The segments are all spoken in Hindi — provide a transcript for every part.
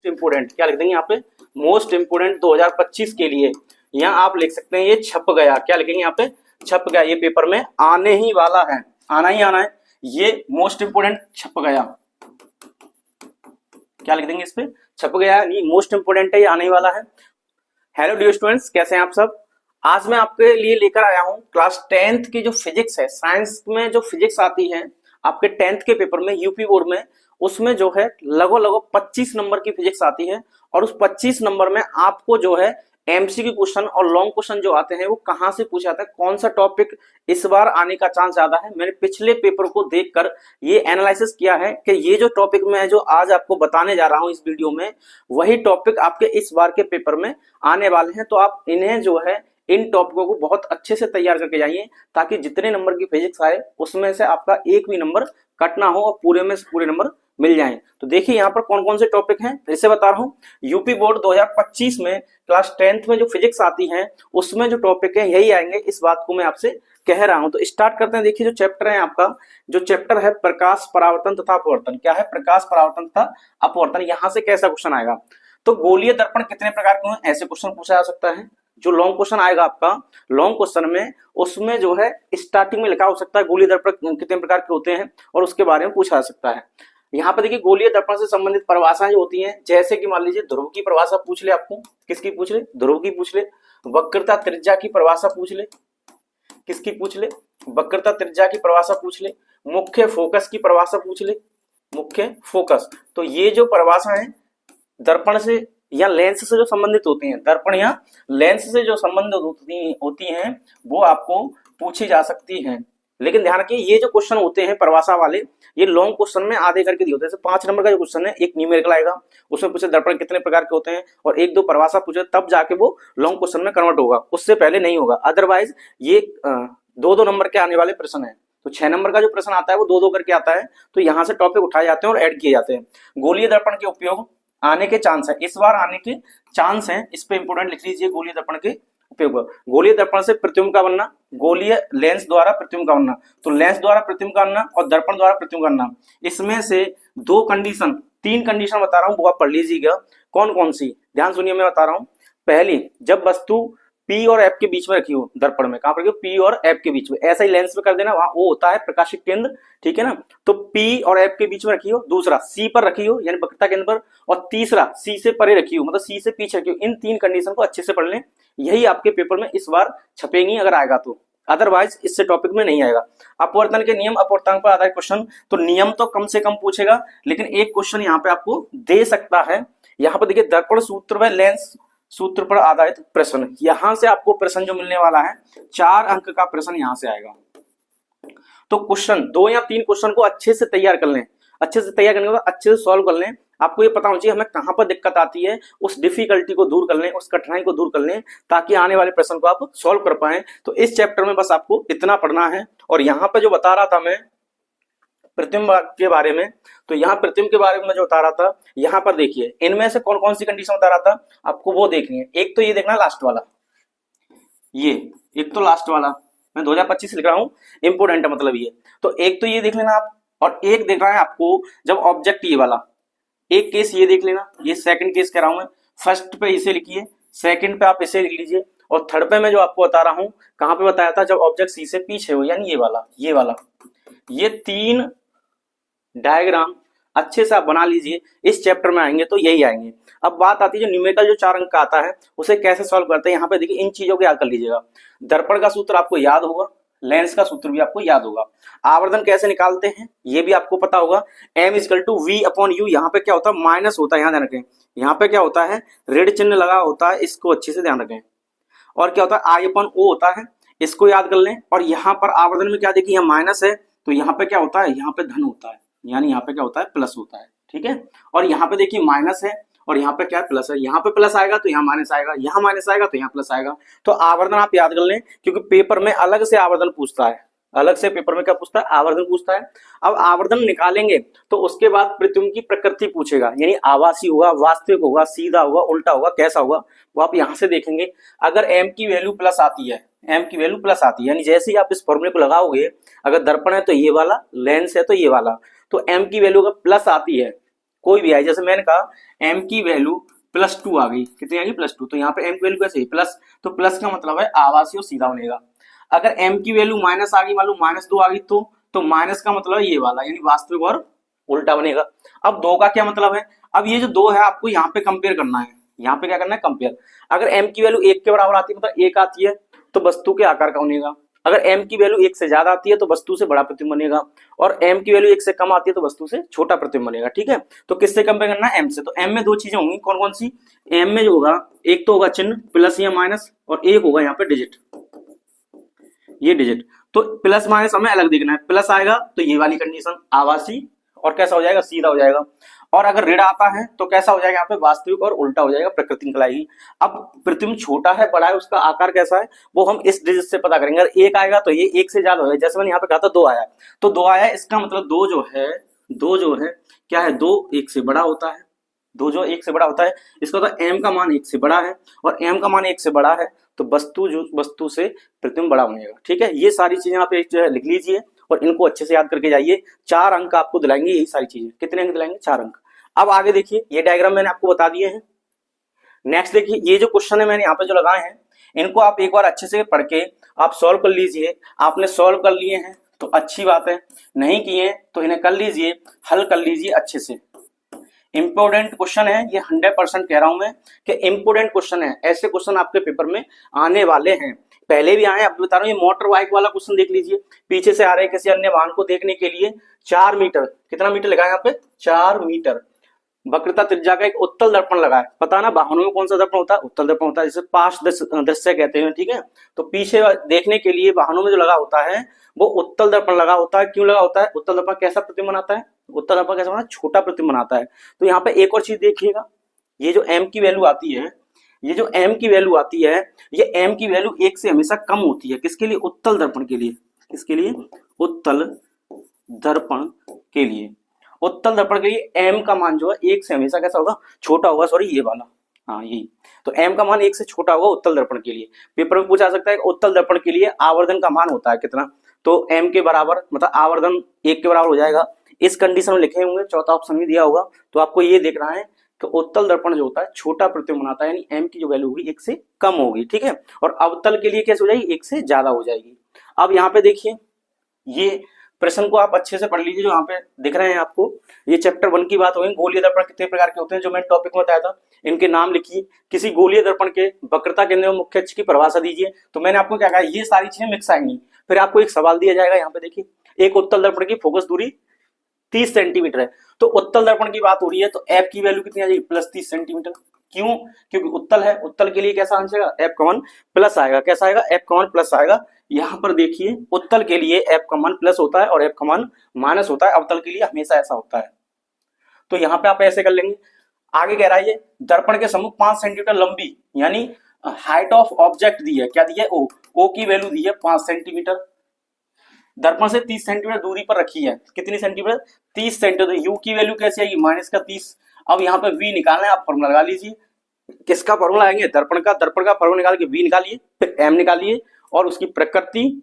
इंपोर्टेंट, क्या लिख देंगे यहाँ पे, मोस्ट इंपोर्टेंट 2025 के लिए। यहाँ आप लिख सकते हैं ये छप गया, क्या लिखेंगे यहाँ पे, छप गया, ये पेपर में आने ही वाला है, आना ही आना है, ये मोस्ट इंपोर्टेंट छप गया, क्या लिख देंगे इस पे, छप गया, ये मोस्ट इंपोर्टेंट है, ये आने ही वाला है। हेलो डियर स्टूडेंट्स, कैसे हैं आप सब। आज मैं आपके लिए लेकर आया हूं क्लास 10th की जो फिजिक्स है, साइंस में जो फिजिक्स आती है आपके 10th के पेपर में यूपी बोर्ड में, उसमें जो है लगभग 25 नंबर की फिजिक्स आती है। और उस 25 नंबर में आपको जो है एमसीक्यू क्वेश्चन और लॉन्ग क्वेश्चन जो आते हैं वो कहां से पूछा जाता है, कौन सा टॉपिक इस बार आने का चांस ज्यादा है। मैंने पिछले पेपर को देखकर ये एनालिसिस किया है कि ये जो टॉपिक मैं जो आज आपको बताने जा रहा हूं इस वीडियो में, वही टॉपिक आपके इस बार के पेपर में आने वाले हैं। तो आप इन्हें जो है इन टॉपिकों को बहुत अच्छे से तैयार करके जाइए, ताकि जितने नंबर की फिजिक्स आए उसमें से आपका एक भी नंबर कट ना हो और पूरे में पूरे नंबर मिल जाएं। तो देखिए यहाँ पर कौन कौन से टॉपिक हैं, फिर से बता रहा हूँ। यूपी बोर्ड 2025 में क्लास 10th में जो फिजिक्स आती है उसमें जो टॉपिक है यही आएंगे, इस बात को मैं आपसे कह रहा हूं। तो स्टार्ट करते हैं। देखिए जो चैप्टर है आपका, जो चैप्टर है प्रकाश परावर्तन तथा अपवर्तन, क्या है, प्रकाश परावर्तन तथा अपवर्तन। यहां से कैसा क्वेश्चन आएगा, तो गोलीय दर्पण कितने प्रकार के हैं, ऐसे क्वेश्चन पूछा जा सकता है। जो लॉन्ग क्वेश्चन आएगा आपका, लॉन्ग क्वेश्चन में उसमें जो है स्टार्टिंग में लिखा हो सकता है गोलीय दर्पण कितने प्रकार के होते हैं और उसके बारे में पूछा जा सकता है। यहाँ पे देखिए गोलीय दर्पण से संबंधित परिभाषाएं जो होती हैं, जैसे कि मान लीजिए ध्रुव की परिभाषा पूछ ले आपको, किसकी पूछ ले, ध्रुव की पूछ ले। वक्रता त्रिज्या की परिभाषा पूछ ले, किसकी पूछ ले, वक्रता त्रिज्या की परिभाषा पूछ ले। मुख्य फोकस की परिभाषा पूछ ले, मुख्य फोकस। तो ये जो परिभाषा है दर्पण से या लेंस से जो संबंधित होती हैं, दर्पण या लेंस से जो संबंधित होती हैं वो आपको पूछी जा सकती हैं। लेकिन ध्यान रखिए ये जो क्वेश्चन होते हैं परिभाषा वाले, ये लॉन्ग क्वेश्चन में आधे करके दिए होते हैं। जैसे 5 नंबर का जो क्वेश्चन है, एक न्यूमेरिकल आएगा, उसमें पूछे दर्पण कितने प्रकार के होते हैं और 1-2 परिभाषा पूछे, तब जाके वो लॉन्ग क्वेश्चन में कन्वर्ट होगा, उससे पहले नहीं होगा। अदरवाइज ये 2-2 नंबर के आने वाले प्रश्न है। तो 6 नंबर का जो प्रश्न आता है वो 2-2 करके आता है। तो यहाँ से टॉपिक उठाए जाते हैं और ऐड किए जाते हैं। गोलीय दर्पण के उपयोग आने के चांस है, इस बार आने के चांस है, इस पे इंपोर्टेंट लिख लीजिए गोलीय दर्पण के उपयोग। गोलीय दर्पण से प्रतिबिंब का बनना, गोलीय लेंस द्वारा प्रतिबिंब का बनना। तो लेंस द्वारा प्रतिबिंब का बनना और दर्पण द्वारा प्रतिबिंब का बनना, इसमें से 2 कंडीशन, 3 कंडीशन बता रहा हूं, वो आप पढ़ लीजिएगा। कौन कौन सी, ध्यान सुनिए मैं बता रहा हूं। पहली, जब वस्तु P और F के बीच में रखी हो, दर्पण में कहां पर रखी हो, P और F के बीच में, ऐसा ही लेंस में कर देना, वहां वो होता है प्रकाशिक केंद्र, ठीक है ना। तो P और F के बीच में रखी हो, दूसरा C पर रखी हो यानी वक्रता केंद्र पर, और तीसरा C से परे रखी हो, मतलब C से पीछे रखी हो। इन 3 कंडीशन को अच्छे से पढ़ लें, यही आपके पेपर में इस बार छपेंगी अगर आएगा तो, अदरवाइज इससे टॉपिक में नहीं आएगा। अपवर्तन के नियम, अपवर्तन पर आधारित क्वेश्चन, तो नियम तो कम से कम पूछेगा, लेकिन एक क्वेश्चन यहाँ पे आपको दे सकता है। यहाँ पर देखिए दर्पण सूत्र व लेंस सूत्र पर आधारित प्रश्न, यहां से आपको प्रश्न जो मिलने वाला है 4 अंक का प्रश्न यहां से आएगा। तो क्वेश्चन 2 या 3 क्वेश्चन को अच्छे से तैयार कर लें, अच्छे से तैयार करने के बाद अच्छे से सॉल्व कर लें। आपको ये पता होना चाहिए हमें कहां पर दिक्कत आती है, उस डिफिकल्टी को दूर कर लें, उस कठिनाई को दूर कर लें, ताकि आने वाले प्रश्न को आप सॉल्व कर पाए। तो इस चैप्टर में बस आपको इतना पढ़ना है। और यहाँ पे जो बता रहा था मैं प्रतिबिंब के बारे में, तो यहाँ प्रतिबिंब के बारे में जो बता रहा था, यहाँ पर देखिए इनमें से कौन कौन सी कंडीशन बता रहा था आपको, वो देखनी है। एक तो ये देखना लास्ट वाला, ये एक तो लास्ट वाला मैं 2025 लिख रहा हूँ, इंपोर्टेंट है मतलब ये। तो एक तो ये देख लेना आप, और एक देखना है आपको जब ऑब्जेक्ट ये वाला, एक केस ये देख लेना, ये सेकंड केस कह रहा हूं मैं। फर्स्ट पे इसे लिखिए, सेकंड पे आप इसे लिख लीजिए, और थर्ड पे मैं जो आपको बता रहा हूं कहां पे बताया था, जब ऑब्जेक्ट सी से पीछे हो, यानी ये वाला, ये वाला। ये 3 डायग्राम अच्छे से आप बना लीजिए, इस चैप्टर में आएंगे तो यही आएंगे। अब बात आती है जो न्यूमेरिकल जो 4 अंक का आता है उसे कैसे सॉल्व करते हैं। यहाँ पे देखिए इन चीजों को याद कर लीजिएगा। दर्पण का सूत्र आपको याद होगा, लेंस का सूत्र भी आपको याद होगा। आवर्धन कैसे निकालते हैं ये भी आपको पता होगा। m = v/u, यहाँ पे क्या होता है, माइनस होता है, यहाँ ध्यान रखें। यहाँ पे क्या होता है, ऋण चिन्ह लगा होता है, इसको अच्छे से ध्यान रखें। और क्या होता है, I/O होता है, इसको याद कर लें। और यहाँ पर आवर्धन में क्या देखिए, यहाँ माइनस है, तो यहाँ पे क्या होता है, यहाँ पे धन होता है, यानी यहाँ पे क्या होता है, प्लस होता है, ठीक है। और यहाँ पे देखिए माइनस है, और यहाँ पे क्या है, प्लस है। यहाँ पे प्लस आएगा तो यहाँ माइनस आएगा, यहाँ माइनस आएगा तो यहाँ प्लस आएगा। तो आवर्धन आप याद कर लें, क्योंकि पेपर में अलग से आवर्धन पूछता है, अलग से पेपर में क्या पूछता है, आवर्धन पूछता है। अब आवर्धन निकालेंगे तो उसके बाद प्रतिबिंब की प्रकृति पूछेगा, यानी आभासी होगा, वास्तविक होगा, सीधा होगा, उल्टा होगा, कैसा होगा, वो आप यहाँ से देखेंगे। अगर m की वैल्यू प्लस आती है, m की वैल्यू प्लस आती है, यानी जैसे ही आप इस फॉर्मूले को लगाओगे, अगर दर्पण है तो ये वाला, लेंस है तो ये वाला, तो m की वैल्यू अगर प्लस आती है कोई भी आए, जैसे मैंने कहा m की वैल्यू +2 आ गई, कितनी आ गई +2, तो यहाँ पे m की वैल्यू कैसे प्लस, तो प्लस का मतलब है आवासीय सीधा बनेगा। अगर m की वैल्यू माइनस आ गई, मान लो -2 आ गई, तो माइनस का मतलब है ये वाला, यानी वास्तविक और उल्टा बनेगा। अब 2 का क्या मतलब है, अब ये जो 2 है आपको यहाँ पे कंपेयर करना है, यहाँ पे क्या करना है कंपेयर। अगर m की वैल्यू 1 के बराबर आती है, मतलब 1 आती है, तो वस्तु के आकार का बनेगा। अगर m की वैल्यू 1 से ज्यादा आती है तो वस्तु से बड़ा प्रतिबिंब बनेगा, और m की वैल्यू 1 से कम आती है तो वस्तु से छोटा प्रतिबिंब बनेगा। ठीक है, तो किससे कंपेयर करना है, m से। तो m में 2 चीजें होंगी, कौन कौन सी, m में जो होगा एक तो होगा चिन्ह प्लस या माइनस, और एक होगा यहाँ पे डिजिट, ये डिजिट। तो प्लस माइनस हमें अलग देखना है, प्लस आएगा तो ये वाली कंडीशन आवासीय, और कैसा हो जाएगा सीधा हो जाएगा। और अगर ऋण आता है तो कैसा हो जाएगा, यहाँ पे वास्तविक और उल्टा हो जाएगा, प्रकृति निकलाएगी। अब प्रतिबिंब छोटा है बड़ा है, उसका आकार कैसा है वो हम इस डिजिट से पता करेंगे। अगर 1 आएगा तो ये 1 से ज्यादा होगा, जैसे मैंने यहाँ पे कहा था 2 आया, तो 2 आया, इसका मतलब 2 जो है क्या है, 2 1 से बड़ा होता है, 2 जो 1 से बड़ा होता है, इसका मतलब m का मान 1 से बड़ा है, और m का मान 1 से बड़ा है तो वस्तु से प्रतिबिंब बड़ा बनेगा। ठीक है, ये सारी चीजें आप एक जो है लिख लीजिए और इनको अच्छे से याद करके जाइए। 4 अंक आपको दिलाएंगे यही सारी चीजें। कितने अंक दिलाएंगे, 4 अंक। अब आगे देखिए, ये डायग्राम मैंने आपको बता दिए हैं। नेक्स्ट देखिए, ये जो क्वेश्चन है मैंने यहाँ पे जो लगाए हैं, इनको आप एक बार अच्छे से पढ़ के आप सॉल्व कर लीजिए। आपने सॉल्व कर लिए हैं तो अच्छी बात है, नहीं किए तो इन्हें कर लीजिए, हल कर लीजिए अच्छे से। इंपोर्टेंट क्वेश्चन है ये, 100% कह रहा हूं मैं कि इंपोर्टेंट क्वेश्चन है। ऐसे क्वेश्चन आपके पेपर में आने वाले हैं, पहले भी आए, अब बता रहा हूं। ये मोटर बाइक वाला क्वेश्चन देख लीजिए, पीछे से आ रहे किसी अन्य वाहन को देखने के लिए 4 मीटर, कितना मीटर लगा है यहाँ पे, 4 मीटर वक्रता त्रिज्या का एक उत्तल दर्पण लगा है। पता ना वाहनों में कौन सा दर्पण होता है, उत्तल दर्पण होता है, जिसे पार्श्व दृश्य कहते हैं। ठीक है, तो पीछे देखने के लिए वाहनों में जो लगा होता है वो उत्तल दर्पण लगा होता है। क्यों लगा होता है, उत्तल दर्पण कैसा प्रतिबिंब बनाता है, उत्तल दर्पण कैसा बनाता है, छोटा प्रतिबिंब बनाता है। तो यहाँ पे एक और चीज देखिएगा, ये जो m की वैल्यू आती है, ये जो m की वैल्यू आती है, ये m की वैल्यू 1 से हमेशा कम होती है। किसके लिए, उत्तल दर्पण के लिए। किसके लिए, उत्तल दर्पण के लिए। उत्तल दर्पण के लिए m का मान जो है 1 से हमेशा कैसा होगा, छोटा होगा। सॉरी ये वाला, हाँ यही, तो m का मान 1 से छोटा होगा उत्तल दर्पण के लिए। पेपर में पूछा सकता है उत्तल दर्पण के लिए आवर्धन का मान होता है कितना, तो m के बराबर, मतलब आवर्धन 1 के बराबर हो जाएगा। इस कंडीशन में लिखे होंगे, चौथा ऑप्शन भी दिया होगा। तो आपको ये देखना है कि उत्तल दर्पण जो होता है छोटा प्रतिबिंब बनाता है, यानी m की जो वैल्यू होगी 1 से कम होगी। ठीक है, और अवतल के लिए कैसे हो जाएगी, 1 से ज्यादा हो जाएगी। अब यहाँ पे देखिए, ये प्रश्न को आप अच्छे से पढ़ लीजिए जो यहाँ पे दिख रहे हैं आपको। ये चैप्टर 1 की बात हो गई। गोलीय दर्पण कितने प्रकार के होते हैं, जो मैंने टॉपिक में बताया था, इनके नाम लिखिए। किसी गोलीय दर्पण के वक्रता केंद्र में मुख्य अक्ष की परिभाषा दीजिए। तो मैंने आपको क्या कहा, ये सारी चीजें मिक्स आएंगी। फिर आपको एक सवाल दिया जाएगा, यहाँ पे देखिए, एक उत्तल दर्पण की फोकस दूरी 30 सेंटीमीटर है। तो उत्तल दर्पण की बात हो रही है, तो f की वैल्यू कितनी आ जाएगी, +30 सेंटीमीटर। क्यों, क्योंकि उत्तल है, उत्तल के लिए कैसा आंसर आएगा, f का मान प्लस आएगा। कैसा आएगा, f का मान प्लस आएगा। यहाँ पर देखिए, उत्तल के लिए f का मान प्लस होता है और f का मान माइनस होता है। अवतल के लिए हमेशा ऐसा होता है। तो यहाँ पे आप ऐसे कर लेंगे। आगे कह रहा है, ये दर्पण के सम्मुख 5 सेंटीमीटर लंबी, यानी हाइट ऑफ ऑब्जेक्ट दी है, क्या दी है, o की वैल्यू दी है 5 सेंटीमीटर। दर्पण से 30 सेंटीमीटर दूरी पर रखी है, कितनी सेंटीमीटर, 30 सेंटीमीटर। u की वैल्यू कैसी आएगी, -30। अब यहाँ पे v निकालना है, आप फॉर्मूला लगा लीजिए। किसका फॉर्मूला आएंगे, दर्पण का फॉर्मूला निकाल के v निकालिए, फिर m निकालिए, और उसकी प्रकृति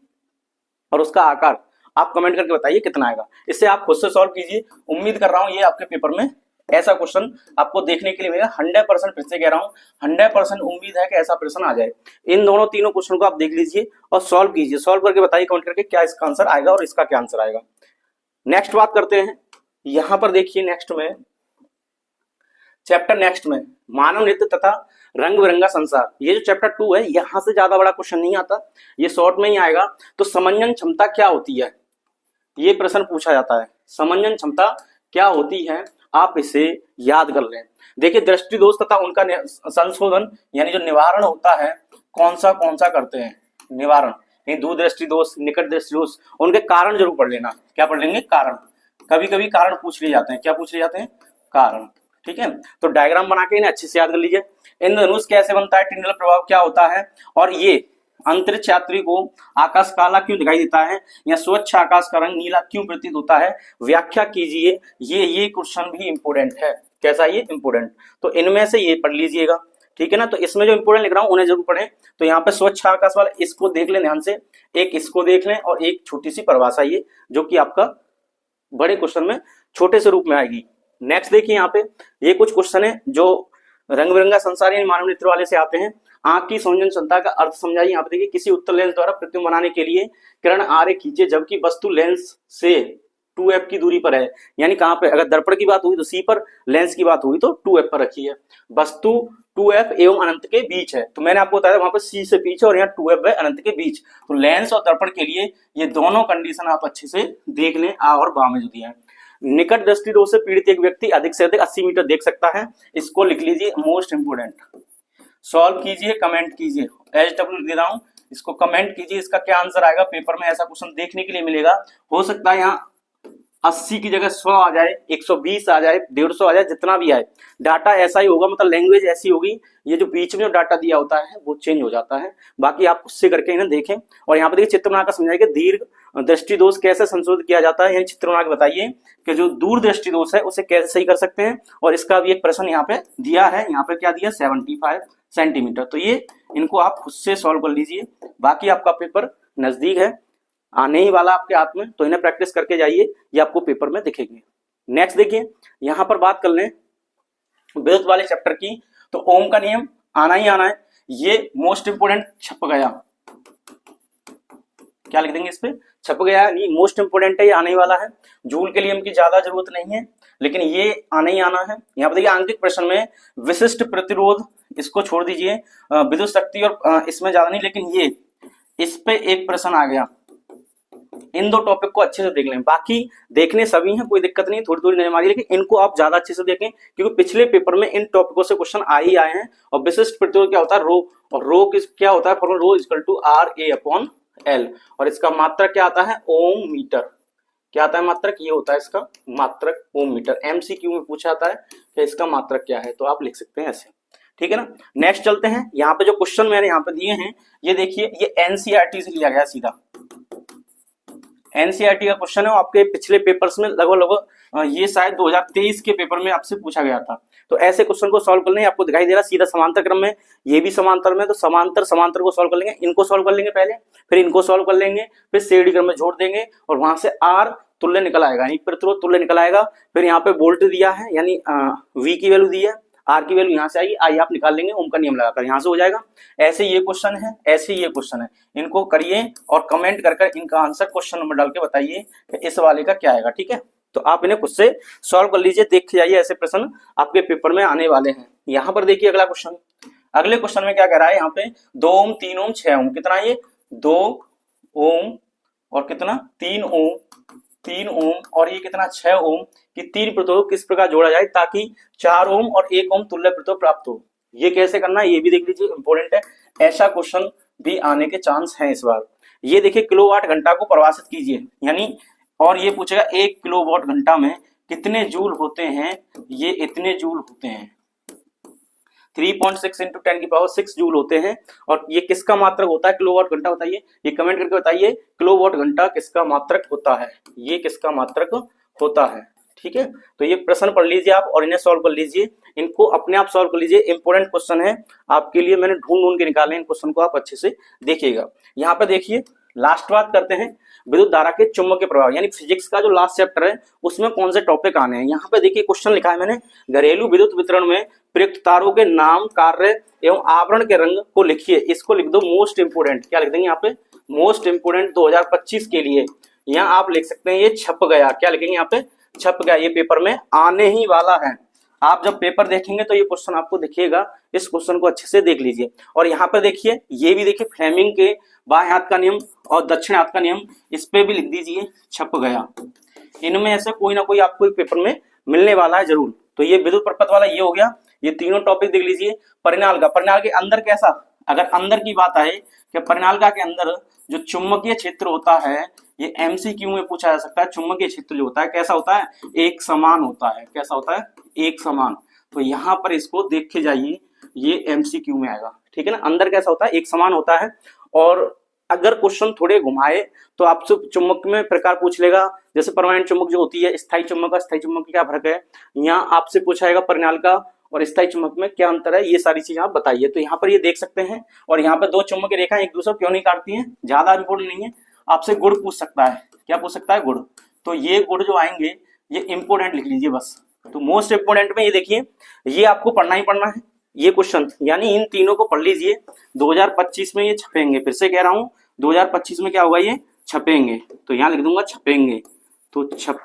और उसका आकार आप कमेंट करके बताइए कितना आएगा। इससे आप खुद से सॉल्व कीजिए। उम्मीद कर रहा हूं ये आपके पेपर में ऐसा क्वेश्चन आपको देखने के लिए मिलेगा। 100% फिर से कह रहा हूं, 100% उम्मीद है कि ऐसा प्रश्न आ जाए। इन दोनों तीनों क्वेश्चन को आप देख लीजिए और सॉल्व कीजिए। सॉल्व करके बताइए कमेंट करके क्या इसका आंसर आएगा और इसका क्या आंसर आएगा। नेक्स्ट बात करते हैं, यहां पर देखिए नेक्स्ट में, चैप्टर नेक्स्ट में मानव नृत्य तथा रंग बिरंगा संसार, ये जो चैप्टर 2 है, यहां से ज्यादा बड़ा क्वेश्चन नहीं आता, ये शॉर्ट में ही आएगा। तो समंजन क्षमता क्या होती है, ये प्रश्न पूछा जाता है। समंजन क्षमता क्या होती है, आप इसे याद कर लें। देखिए, दृष्टि दोष तथा उनका संशोधन यानी जो निवारण होता है, कौन सा करते हैं निवारण, नहीं दूर दृष्टि दोष, निकट दृष्टि दोष, उनके कारण जरूर पढ़ लेना। क्या पढ़ लेंगे, कारण। कभी कभी कारण पूछ लिए जाते हैं, क्या पूछ लिए जाते हैं, कारण। ठीक है, तो डायग्राम बना के इन्हें अच्छे से याद कर लीजिए। इंद्रधनुष कैसे बनता है, टिंडल प्रभाव क्या होता है, और ये अंतरिक्ष यात्री को आकाश काला क्यों दिखाई देता है, या स्वच्छ आकाश का रंग नीला क्यों प्रतीत होता है, व्याख्या कीजिए। ये क्वेश्चन भी इंपोर्टेंट है। कैसा, ये इंपोर्टेंट। तो इनमें से ये पढ़ लीजिएगा, ठीक है ना। तो इसमें जो इंपोर्टेंट लिख रहा हूं उन्हें जरूर पढ़ें। तो यहाँ पे स्वच्छ आकाश वाला, इसको देख लें ध्यान से, एक इसको देख लें, और एक छोटी सी परिभाषा ये, जो कि आपका बड़े क्वेश्चन में छोटे से रूप में आएगी। नेक्स्ट देखिए यहाँ पे ये कुछ क्वेश्चन है जो रंग बिरंगा संसार यानी मानव नेत्र वाले से आते हैं। आंख की संवेदन क्षमता का अर्थ समझाइए। यहाँ पे देखिए किसी उत्तर लेंस द्वारा प्रतिबिंब बनाने के लिए किरण आरे खींचे जबकि वस्तु लेंस से 2f की दूरी पर है। यानी कहाँ पे, अगर दर्पण की बात हुई तो C पर, लेंस की बात हुई तो 2f पर रखी है। वस्तु 2f एवं अनंत के बीच है, तो मैंने आपको बताया वहां पर C से पीछे और यहाँ 2f है अनंत के बीच। तो लेंस और दर्पण के लिए ये दोनों कंडीशन आप अच्छे से देख लें। आ और बा में जो दिया है। निकट दृष्टि दोष से पीड़ित एक व्यक्ति अधिक से अधिक 80 मीटर देख सकता है। इसको लिख लीजिए मोस्ट इंपोर्टेंट। सॉल्व कीजिए, कमेंट कीजिए। HW दे रहा हूं, इसको कमेंट कीजिए। इसका क्या आंसर आएगा, पेपर में ऐसा क्वेश्चन देखने के लिए मिलेगा। हो सकता है यहाँ 80 की जगह 100 आ जाए, 120 आ जाए, 150 आ जाए, जितना भी आए। डाटा ऐसा ही होगा, मतलब लैंग्वेज ऐसी होगी। ये जो बीच में जो डाटा दिया होता है वो चेंज हो जाता है। बाकी आप उससे करके इन्हें देखें। और यहाँ पे देखिए चित्र बनाकर समझाइए दीर्घ दृष्टि दोष कैसे संशोधित किया जाता है। यानी चित्र बना के बताइए कि जो दूर दृष्टि दोष है उसे कैसे सही कर सकते हैं। और इसका भी एक प्रश्न यहाँ पे दिया है। यहाँ पे क्या दिया, 75 सेंटीमीटर। तो ये इनको आप खुद से सॉल्व कर लीजिए। बाकी आपका पेपर नजदीक है, आने ही वाला आपके हाथ में, तो इन्हें प्रैक्टिस करके जाइए, ये आपको पेपर में दिखेंगे। नेक्स्ट देखिए यहाँ पर बात कर लें विद्युत वाले चैप्टर की, तो ओम का नियम आना ही आना है। ये मोस्ट इंपोर्टेंट छप गया, क्या लिख देंगे इस पे, छप गया। ये मोस्ट इंपोर्टेंट है, ये आने ही वाला है। जूल के नियम की ज्यादा जरूरत नहीं है, लेकिन ये आने ही आना है। यहाँ पर देखिए आंतरिक प्रश्न में विशिष्ट प्रतिरोध, इसको छोड़ दीजिए, विद्युत शक्ति और इसमें ज्यादा नहीं, लेकिन ये इस पे एक प्रश्न आ गया। इन दो टॉपिक को अच्छे से देख लें। बाकी देखने सभी हैं, कोई दिक्कत नहीं, थोड़ी थोड़ी नजर मारिए, लेकिन इनको आप ज्यादा अच्छे से देखें क्योंकि पिछले पेपर में इन टॉपिकों से क्वेश्चन आ ही आए हैं। और विशिष्ट प्रतिरोध क्या होता है, रो, और रो क्या होता है, formula rho equal to RA/L। और इसका मात्रक क्या आता है, ओम मीटर। क्या आता है मात्रक, ये होता है इसका मात्रक ओम मीटर। MCQ में पूछा जाता है कि इसका मात्रक क्या है, तो आप लिख सकते हैं ऐसे, ठीक है ना। नेक्स्ट चलते हैं। यहाँ पे जो क्वेश्चन मैंने यहाँ पे दिए हैं ये देखिए, ये NCERT से लिया गया सीधा। NCERT का क्वेश्चन है, आपके पिछले पेपर्स में लगभग ये शायद 2023 के पेपर में आपसे पूछा गया था। तो ऐसे क्वेश्चन को सॉल्व करने आपको दिखाई दे रहा सीधा समांतर क्रम में, ये भी समांतर में, तो समांतर को सॉल्व कर लेंगे। इनको सॉल्व कर लेंगे पहले, फिर इनको सॉल्व कर लेंगे, फिर CAD क्रम में जोड़ देंगे और वहां से R तुल्य निकल आएगा, यानी प्रतिरोध तुल्य निकल आएगा। फिर यहाँ पे वोल्ट दिया है, यानी V की वैल्यू दी है, R की वैल्यू यहाँ से आएगी, आई आप निकाल लेंगे ओम का नियम लगाकर, यहाँ से हो जाएगा। ऐसे ये क्वेश्चन है, ऐसे ये क्वेश्चन है, इनको करिए और कमेंट कर इनका आंसर क्वेश्चन नंबर डाल के बताइए कि इस वाले का क्या आएगा, ठीक है। तो आप इन्हें खुद से सॉल्व कर लीजिए, देख जाइए, ऐसे प्रश्न आपके पेपर में आने वाले हैं। यहाँ पर देखिए अगला क्वेश्चन, अगले क्वेश्चन में क्या कह रहा है, यहाँ पे 2 ओम, 3 ओम, 6 ओम, कितना ये 2 ओम और कितना 3 ओम, 3 ओम और ये कितना 6 ओम की तीन प्रतिरोध किस प्रकार जोड़ा जाए ताकि 4 ओम और 1 ओम तुल्य प्रतिरोध प्राप्त हो। ये कैसे करना है ये भी देख लीजिए, इंपॉर्टेंट है। ऐसा क्वेश्चन भी आने के चांस हैं इस बार। ये देखिए किलोवाट घंटा को परिभाषित कीजिए, यानी और ये पूछेगा 1 किलोवाट घंटा में कितने जूल होते हैं, ये इतने जूल होते हैं, 3.6 × 10⁶ जूल होते हैं। और ये किसका मात्रक होता है, किलोवाट घंटा बताइए, ये कमेंट करके बताइए किलोवाट घंटा किसका मात्रक होता है, ये किसका मात्रक होता है, ठीक है। तो ये प्रश्न पढ़ लीजिए आप और इन्हें सॉल्व कर लीजिए, इनको अपने आप सॉल्व कर लीजिए। इंपॉर्टेंट क्वेश्चन है आपके लिए, मैंने ढूंढ के निकाले, इन क्वेश्चन को आप अच्छे से देखिएगा। यहाँ पे देखिए लास्ट बात करते हैं विद्युत धारा के चुंबकीय प्रभाव, यानी फिजिक्स का जो लास्ट चैप्टर है उसमें कौन से टॉपिक आने हैं। यहाँ पे देखिए क्वेश्चन लिखा है मैंने, घरेलू विद्युत वितरण में प्रयुक्त तारों के नाम, कार्य एवं आवरण के रंग को लिखिए। इसको लिख दो मोस्ट इंपोर्टेंट, क्या लिख देंगे यहाँ पे, मोस्ट इंपोर्टेंट 2025 के लिए। यहाँ आप लिख सकते हैं ये छप गया, क्या लिखेंगे यहाँ पे, छप गया, ये पेपर में आने ही वाला है। आप जब पेपर देखेंगे तो ये क्वेश्चन आपको दिखेगा, इस क्वेश्चन को अच्छे से देख लीजिए। और यहाँ पे देखिए, ये भी देखिए फ्लेमिंग के बाएं हाथ का नियम और दक्षिण हाथ का नियम, इस पे भी लिख दीजिए छप गया। इनमें ऐसे कोई ना कोई आपको एक पेपर में मिलने वाला है जरूर। तो ये विद्युत प्रपथ वाला ये हो गया, ये तीनों टॉपिक देख लीजिए। परिनाल का, परिनाल के अंदर कैसा, अगर अंदर की बात आए कि परिनालिका के अंदर जो चुंबकीय क्षेत्र होता है, ये MCQ में पूछा जा सकता है। चुंबकीय क्षेत्र जो होता है कैसा होता है, एक समान होता है, कैसा होता है, एक समान। तो यहाँ पर इसको देख के जाइए, ये MCQ में आएगा, ठीक है ना। अंदर कैसा होता है, एक समान होता है। और अगर क्वेश्चन थोड़े घुमाए तो आपसे चुंबक में प्रकार पूछ लेगा, जैसे परमानेंट चुंबक जो होती है, स्थायी चुंबक, अस्थायी चुंबक क्या फर्क है, यहाँ आपसे पूछाएगा परिनालिका और स्थायी चुंबक में क्या अंतर है, ये सारी चीजें आप बताइए। तो यहाँ पर ये देख सकते हैं। और यहाँ पे दो चुंबकीय रेखा एक दूसरे क्यों नहीं काटती हैं, ज्यादा इंपोर्टेंट नहीं है। आपसे गुण पूछ सकता है, क्या पूछ सकता है, गुण। तो ये गुण जो आएंगे ये इंपोर्टेंट लिख लीजिए बस, तो मोस्ट इंपोर्टेंट में ये देखिए, ये आपको पढ़ना ही पढ़ना है ये क्वेश्चन, यानी इन तीनों को पढ़ लीजिए। 2025 में ये छपेंगे, फिर से कह रहा हूं 2025 में क्या होगा, ये छपेंगे। तो यहां लिख दूंगा छपेंगे, तो छप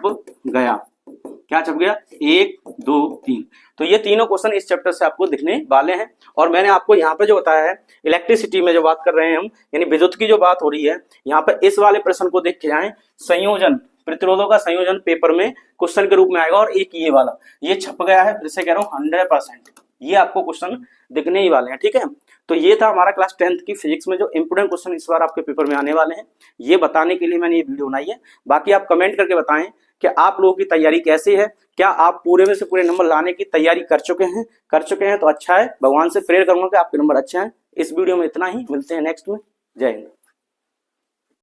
गया, क्या छप गया, 1 2 3। तो ये तीनों क्वेश्चन इस चैप्टर से आपको दिखने वाले हैं। और मैंने आपको यहाँ पे जो बताया है, इलेक्ट्रिसिटी में जो बात कर रहे हैं हम, यानी विद्युत की जो बात हो रही है, यहाँ पे इस वाले प्रश्न को देख के जाएं, संयोजन, प्रतिरोधों का संयोजन पेपर में क्वेश्चन के रूप में आएगा। और एक ये वाला, ये छप गया है, फिर से कह रहा हूँ 100%, ये आपको क्वेश्चन दिखने ही वाले हैं, ठीक है। तो ये था हमारा क्लास 10th की फिजिक्स में जो इंपोर्टेंट क्वेश्चन इस बार आपके पेपर में आने वाले हैं, ये बताने के लिए मैंने ये वीडियो बनाई है। बाकी आप कमेंट करके बताएं कि आप लोगों की तैयारी कैसी है, क्या आप पूरे में से पूरे नंबर लाने की तैयारी कर चुके हैं तो अच्छा है, भगवान से प्रेयर करूंगा कि आपके नंबर अच्छे हैं। इस वीडियो में इतना ही, मिलते हैं नेक्स्ट में, जय हिंद।